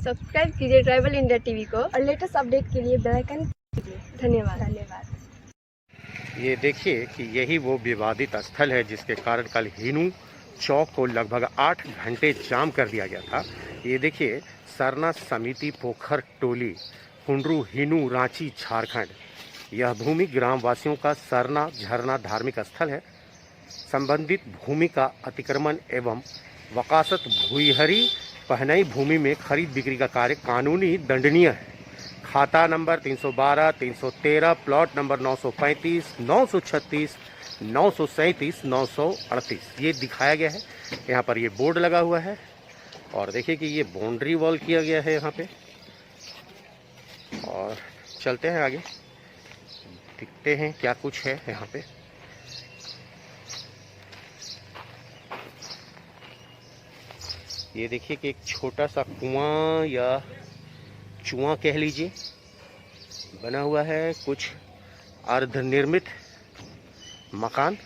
Subscribe कीजिए tribal India TV को और लेटेस्ट अपडेट के लिए बेल आइकन कीजिए। धन्यवाद। ये देखिए कि यही वो विवादित स्थल है जिसके कारण कल हिनू चौक को लगभग 8 घंटे जाम कर दिया गया था। ये देखिए, सरना समिति पोखर टोली, कुंडरू, हिनू, रांची, झारखंड। यह भूमि ग्रामवासियों का सरना झरना धार्मिक स्थल है। संबंधित भूमि का अतिक्रमण एवं वकासत भूईहरी पहनई भूमि में खरीद बिक्री का कार्य कानूनी दंडनीय है। खाता नंबर 312, 313, प्लॉट नंबर 935, 936, 937, 938 ये दिखाया गया है। यहाँ पर ये बोर्ड लगा हुआ है और देखिए कि ये बाउंड्री वॉल किया गया है यहाँ पे। और चलते हैं आगे, देखते हैं क्या कुछ है यहाँ पे। ये देखिए कि एक छोटा सा कुआं या चुआं कह लीजिए बना हुआ है, कुछ अर्धनिर्मित मकान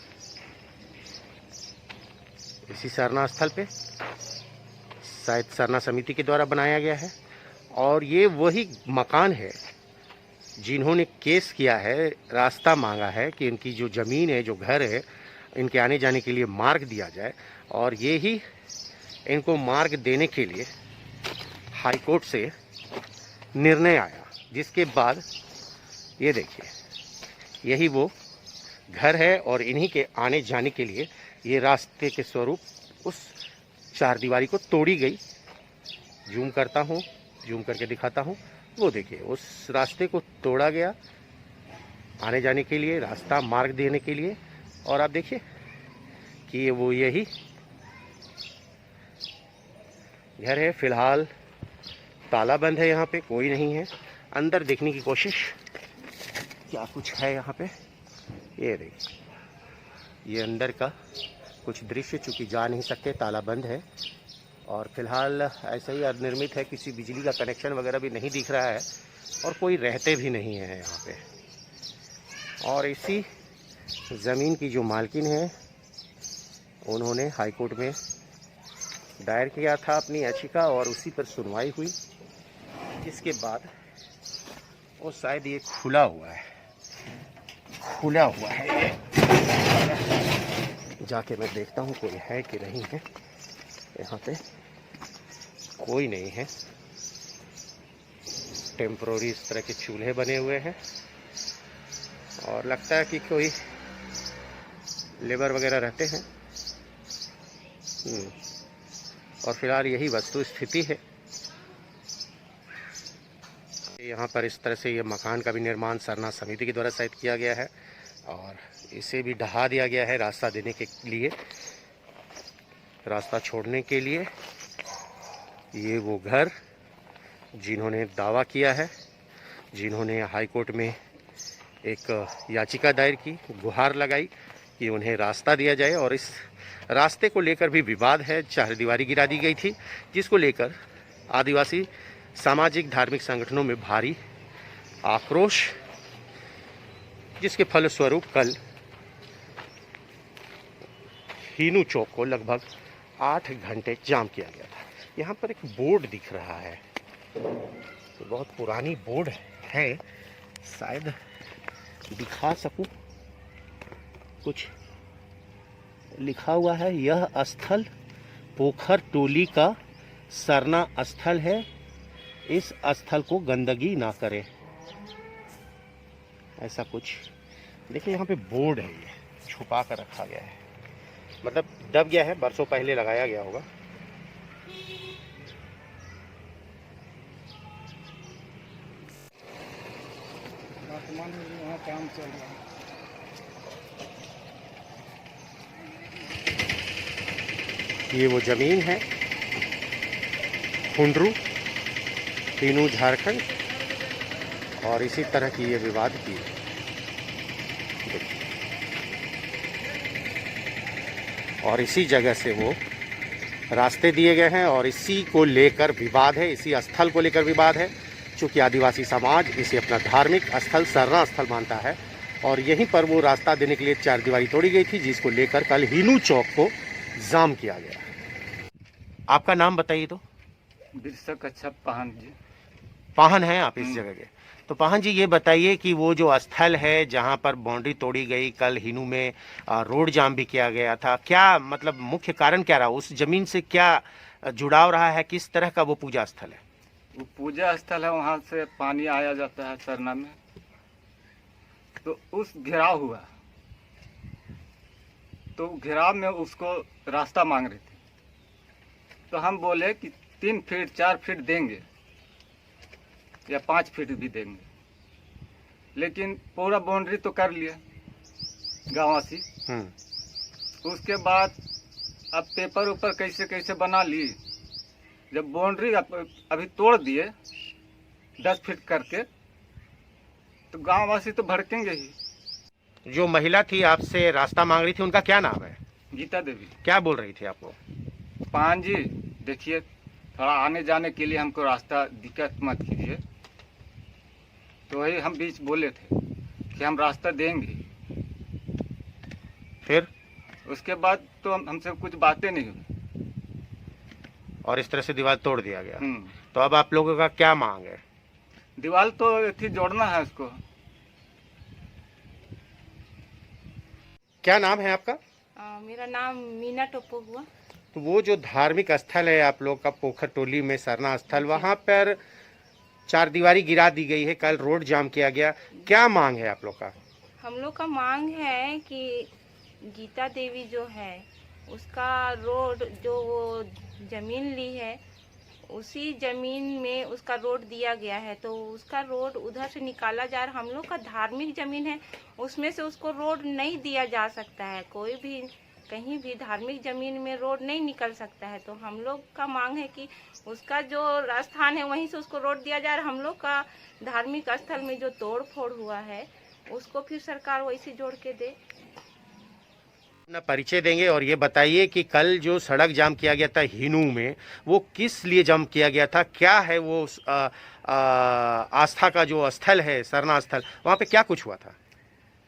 इसी सरना स्थल पे शायद सरना समिति के द्वारा बनाया गया है। और ये वही मकान है जिन्होंने केस किया है, रास्ता मांगा है कि इनकी जो ज़मीन है, जो घर है, इनके आने जाने के लिए मार्ग दिया जाए। और ये ही इनको मार्ग देने के लिए हाई कोर्ट से निर्णय आया, जिसके बाद ये देखिए यही वो घर है और इन्हीं के आने जाने के लिए ये रास्ते के स्वरूप उस चारदीवारी को तोड़ी गई। जूम करता हूँ, जूम करके दिखाता हूँ, वो देखिए उस रास्ते को तोड़ा गया आने जाने के लिए, रास्ता मार्ग देने के लिए। और आप देखिए कि ये वो यही घर है। फिलहाल ताला बंद है, यहाँ पे कोई नहीं है। अंदर देखने की कोशिश क्या कुछ है यहाँ पे। ये देखिए, ये अंदर का कुछ दृश्य, चूँकि जा नहीं सकते, ताला बंद है। और फिलहाल ऐसा ही अर्धनिर्मित है, किसी बिजली का कनेक्शन वगैरह भी नहीं दिख रहा है और कोई रहते भी नहीं है यहाँ पे। और इसी ज़मीन की जो मालकिन है, उन्होंने हाई कोर्ट में दायर किया था अपनी याचिका और उसी पर सुनवाई हुई, जिसके बाद वो शायद ये खुला हुआ है। जाके मैं देखता हूँ कोई है कि नहीं है। यहाँ पे कोई नहीं है। टेम्पोररी इस तरह के चूल्हे बने हुए हैं और लगता है कि कोई लेबर वगैरह रहते हैं। और फिलहाल यही वस्तु स्थिति है। यहाँ पर इस तरह से ये मकान का भी निर्माण सरना समिति के द्वारा शायद किया गया है और इसे भी ढहा दिया गया है रास्ता देने के लिए, रास्ता छोड़ने के लिए। ये वो घर जिन्होंने दावा किया है, जिन्होंने हाई कोर्ट में एक याचिका दायर की, गुहार लगाई कि उन्हें रास्ता दिया जाए। और इस रास्ते को लेकर भी विवाद है, चारदीवारी गिरा दी गई थी, जिसको लेकर आदिवासी सामाजिक धार्मिक संगठनों में भारी आक्रोश, जिसके फलस्वरूप कल हिनू चौक को लगभग 8 घंटे जाम किया गया था। यहाँ पर एक बोर्ड दिख रहा है, बहुत पुरानी बोर्ड है, शायद दिखा सकूं। कुछ लिखा हुआ है, यह स्थल पोखर टोली का सरना स्थल है, इस स्थल को गंदगी ना करें, ऐसा कुछ। देखिए यहाँ पे बोर्ड है, ये छुपा कर रखा गया है, मतलब दब गया है, बरसों पहले लगाया गया होगा। वर्तमान में वहाँ काम चल रहा है। ये वो ज़मीन है, कुंडरू, हिनू, झारखंड। और इसी तरह की ये विवाद की है। और इसी जगह से वो रास्ते दिए गए हैं और इसी को लेकर विवाद है, इसी स्थल को लेकर विवाद है। चूँकि आदिवासी समाज इसे अपना धार्मिक स्थल, सरना स्थल मानता है और यहीं पर वो रास्ता देने के लिए चारदीवारी तोड़ी गई थी, जिसको लेकर कल हिनू चौक को जाम किया गया। आपका नाम बताइए तो। बिरसा कच्छप पाहन जी। पाहन है आप इस जगह के। तो पाहन जी, ये बताइए कि वो जो स्थल है जहाँ पर बाउंड्री तोड़ी गई, कल हिनू में रोड जाम भी किया गया था, क्या मतलब मुख्य कारण क्या रहा? उस जमीन से क्या जुड़ाव रहा है? किस तरह का वो पूजा स्थल है? वो पूजा स्थल है, वहाँ से पानी आया जाता है सरना में, तो उस घेराव हुआ, तो घेराव में उसको रास्ता मांग रही थी, तो हम बोले कि 3 फीट 4 फीट देंगे या 5 फीट भी देंगे, लेकिन पूरा बाउंड्री तो कर लिया गांववासी। उसके बाद अब पेपर ऊपर कैसे कैसे बना ली, जब बाउंड्री अभी तोड़ दिए 10 फीट करके, तो गांववासी तो भड़केंगे ही। जो महिला थी आपसे रास्ता मांग रही थी, उनका क्या नाम है? गीता देवी। क्या बोल रही थी आपको? पान जी देखिए, थोड़ा आने जाने के लिए हमको रास्ता दिक्कत मत कीजिए, तो वही हम बीच बोले थे कि हम रास्ता देंगे। फिर उसके बाद तो हमसे कुछ बातें नहीं हुई और इस तरह से दीवार तोड़ दिया गया। हम्म। तो अब आप लोगों का क्या मांग है? दीवार तो थी जोड़ना है उसको। क्या नाम है आपका? मेरा नाम मीना टोपो हुआ। तो वो जो धार्मिक स्थल है आप लोग का, पोखर टोली में सरना स्थल, वहाँ पर 4 दीवारी गिरा दी गई है, कल रोड जाम किया गया, क्या मांग है आप लोग का? हम लोग का मांग है कि गीता देवी जो है उसका रोड, जो वो जमीन ली है उसी जमीन में उसका रोड दिया गया है, तो उसका रोड उधर से निकाला जा रहा। हम लोग का धार्मिक जमीन है, उसमें से उसको रोड नहीं दिया जा सकता है। कोई भी कहीं भी धार्मिक जमीन में रोड नहीं निकल सकता है। तो हम लोग का मांग है कि उसका जो स्थान है वहीं से उसको रोड दिया जाए। हम लोग का धार्मिक स्थल में जो तोड़ फोड़ हुआ है उसको फिर सरकार वैसे जोड़ के दे। अपना परिचय देंगे और ये बताइए कि कल जो सड़क जाम किया गया था हिनू में, वो किस लिए जाम किया गया था? क्या है वो आस्था का जो स्थल है, सरना स्थल, वहाँ पे क्या कुछ हुआ था?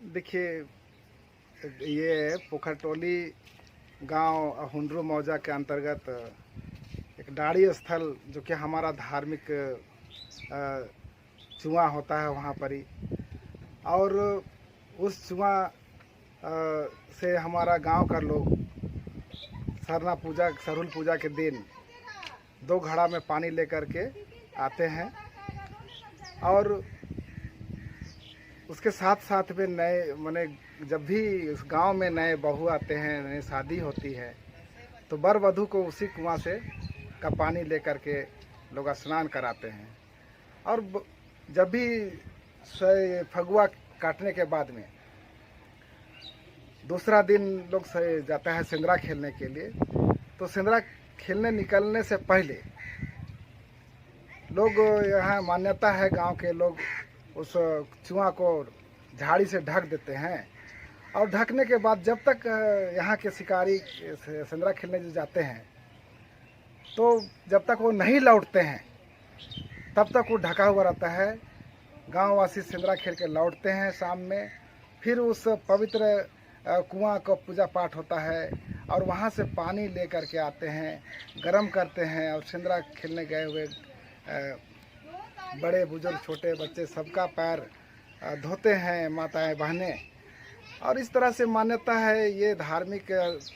देखिए, ये पोखरटोली गांव हुंडरू मौजा के अंतर्गत एक डाड़ी स्थल, जो कि हमारा धार्मिक चुआ होता है वहाँ पर ही, और उस चुआ से हमारा गांव का लोग सरना पूजा, सरुल पूजा के दिन 2 घड़ा में पानी लेकर के आते हैं, और उसके साथ साथ में नए माने जब भी उस गांव में नए बहू आते हैं, नई शादी होती है, तो वर वधू को उसी कुआं से का पानी लेकर के लोग स्नान कराते हैं। और जब भी फगुआ काटने के बाद में दूसरा दिन लोग जाता है सिंदरा खेलने के लिए, तो सिंदरा खेलने निकलने से पहले लोग, यहाँ मान्यता है गांव के लोग उस चुआ को झाड़ी से ढक देते हैं, और ढकने के बाद जब तक यहाँ के शिकारी सिंदरा खेलने जो जाते हैं, तो जब तक वो नहीं लौटते हैं तब तक वो ढका हुआ रहता है। गांववासी सिंदरा खेल के लौटते हैं शाम में, फिर उस पवित्र कुआं को पूजा पाठ होता है, और वहाँ से पानी ले कर के आते हैं, गर्म करते हैं, और सिंदरा खेलने गए हुए बड़े बुजुर्ग छोटे बच्चे सबका पैर धोते हैं, माताएं बहनें। और इस तरह से मान्यता है, ये धार्मिक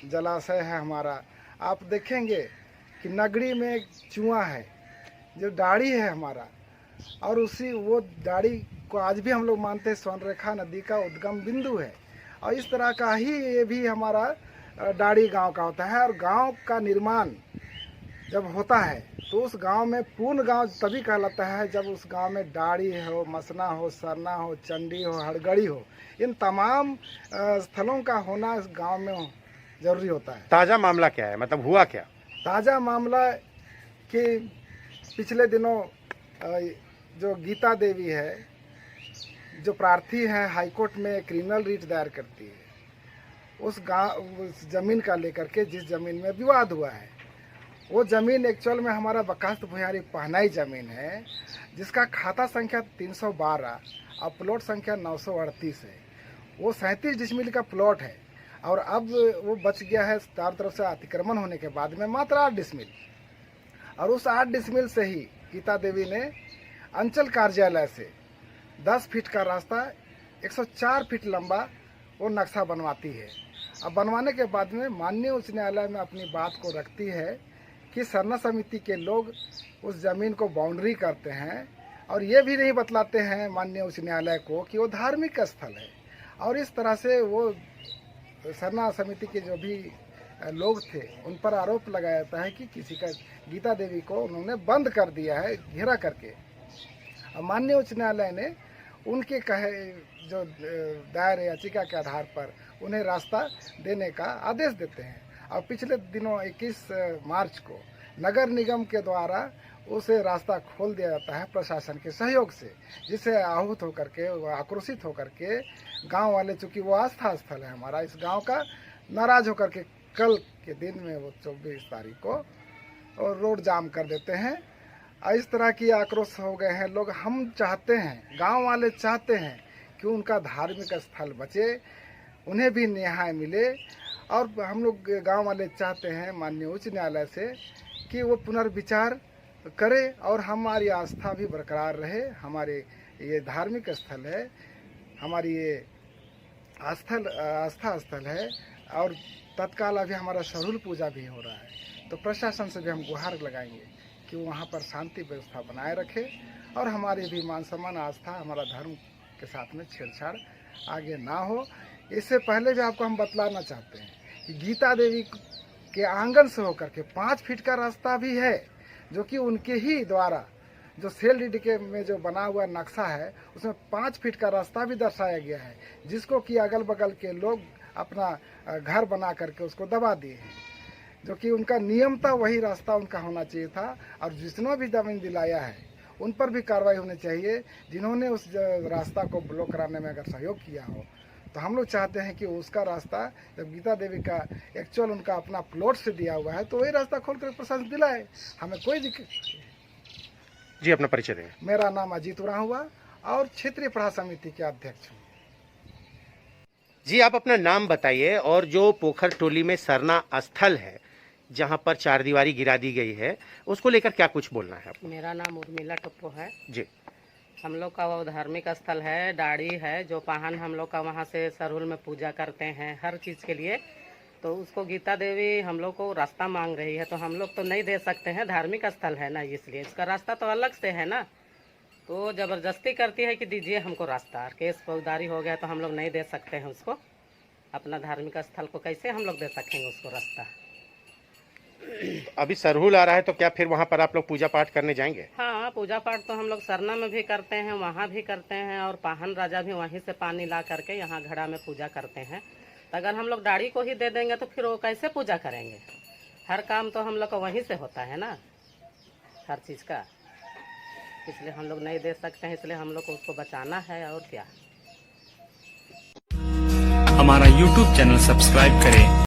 जलाशय है हमारा। आप देखेंगे कि नगरी में एक चुआ है जो डाड़ी है हमारा, और उसी वो डाड़ी को आज भी हम लोग मानते हैं स्वर्णरेखा नदी का उद्गम बिंदु है। और इस तरह का ही ये भी हमारा डाड़ी गांव का होता है। और गांव का निर्माण जब होता है तो उस गांव में पूर्ण गांव तभी कहलाता है जब उस गांव में डाड़ी हो, मसना हो, सरना हो, चंडी हो, हड़गड़ी हो, इन तमाम स्थलों का होना इस गांव में जरूरी होता है। ताज़ा मामला क्या है, मतलब हुआ क्या? ताज़ा मामला कि पिछले दिनों जो गीता देवी है, जो प्रार्थी है, हाईकोर्ट में क्रिमिनल रिट दायर करती है, उस उस जमीन का लेकर के, जिस जमीन में विवाद हुआ है, वो जमीन एक्चुअल में हमारा बकास्त भुयारी पहनाई जमीन है, जिसका खाता संख्या 312 और प्लॉट संख्या 938 है। वो 37 डिसमिल का प्लॉट है, और अब वो बच गया है चारों तरफ से अतिक्रमण होने के बाद में मात्र 8 डिसमिल। और उस 8 डिसमिल से ही गीता देवी ने अंचल कार्यालय से 10 फीट का रास्ता 104 फीट लंबा वो नक्शा बनवाती है। अब बनवाने के बाद में माननीय उच्च न्यायालय में अपनी बात को रखती है कि सरना समिति के लोग उस ज़मीन को बाउंड्री करते हैं और ये भी नहीं बतलाते हैं माननीय उच्च न्यायालय को कि वो धार्मिक स्थल है। और इस तरह से वो सरना समिति के जो भी लोग थे उन पर आरोप लगाया जाता है कि किसी का गीता देवी को उन्होंने बंद कर दिया है घेरा करके। अब माननीय उच्च न्यायालय ने उनके कहे जो दायर याचिका के आधार पर उन्हें रास्ता देने का आदेश देते हैं। और पिछले दिनों 21 मार्च को नगर निगम के द्वारा उसे रास्ता खोल दिया जाता है प्रशासन के सहयोग से, जिससे आहूत होकर के आक्रोशित होकर के गांव वाले, चूँकि वो आस्था स्थल है हमारा इस गांव का, नाराज होकर के कल के दिन में वो 24 तारीख को और रोड जाम कर देते हैं। इस तरह की आक्रोश हो गए हैं लोग। हम चाहते हैं, गांव वाले चाहते हैं कि उनका धार्मिक स्थल बचे, उन्हें भी न्याय मिले। और हम लोग गांव वाले चाहते हैं माननीय उच्च न्यायालय से कि वो पुनर्विचार करे और हमारी आस्था भी बरकरार रहे। हमारे ये धार्मिक स्थल है, हमारी ये आस्था स्थल है और तत्काल अभी हमारा सरहुल पूजा भी हो रहा है। तो प्रशासन से भी हम गुहार लगाएंगे कि वो वहाँ पर शांति व्यवस्था बनाए रखे और हमारी भी मान सम्मान, आस्था, हमारा धर्म के साथ में छेड़छाड़ आगे ना हो। इससे पहले भी आपको हम बतलाना चाहते हैं कि गीता देवी के आंगन से होकर के 5 फीट का रास्ता भी है, जो कि उनके ही द्वारा जो सेल डीड के में जो बना हुआ नक्शा है उसमें 5 फीट का रास्ता भी दर्शाया गया है, जिसको कि अगल बगल के लोग अपना घर बना करके उसको दबा दिए हैं, जो कि उनका नियम था वही रास्ता उनका होना चाहिए था। और जिसने भी जमीन दिलाया है उन पर भी कार्रवाई होनी चाहिए, जिन्होंने उस रास्ता को ब्लॉक कराने में अगर सहयोग किया हो। तो हम लोग चाहते हैं कि उसका रास्ता, जब गीता देवी का एक्चुअल उनका अपना प्लॉट से दिया हुआ है तो वही रास्ता खोल कर प्रशासन दिलाए, हमें कोई दिक्कत नहीं। जी, अपना परिचय दें। मेरा नाम अजीत हुआ और क्षेत्रीय प्रहार समिति के अध्यक्ष हूँ। जी, आप अपना नाम बताइए और जो पोखर टोली में सरना स्थल है जहां पर 4 दीवारी गिरा दी गई है उसको लेकर क्या कुछ बोलना है आपको? मेरा नाम उर्मिला टप्पो है जी। हम लोग का वो धार्मिक स्थल है, डाड़ी है, जो पाहन हम लोग का वहाँ से सरहुल में पूजा करते हैं हर चीज़ के लिए। तो उसको गीता देवी हम लोग को रास्ता मांग रही है, तो हम लोग तो नहीं दे सकते हैं, धार्मिक स्थल है ना, इसलिए इसका रास्ता तो अलग से है ना। तो ज़बरदस्ती करती है कि दीजिए हमको रास्ता, केस फौजदारी हो गया तो हम लोग नहीं दे सकते हैं उसको। अपना धार्मिक स्थल को कैसे हम लोग दे सकेंगे उसको रास्ता? अभी सरहुल आ रहा है तो क्या फिर वहां पर आप लोग पूजा पाठ करने जाएंगे? हाँ, पूजा पाठ तो हम लोग सरना में भी करते हैं, वहाँ भी करते हैं, और पाहन राजा भी वहीं से पानी ला करके यहाँ घड़ा में पूजा करते हैं। तो अगर हम लोग डाड़ी को ही दे देंगे तो फिर वो कैसे पूजा करेंगे? हर काम तो हम लोग का वहीं से होता है ना, हर चीज़ का। इसलिए हम लोग नहीं दे सकते हैं, इसलिए हम लोग को उसको बचाना है। और क्या, हमारा YouTube चैनल सब्सक्राइब करें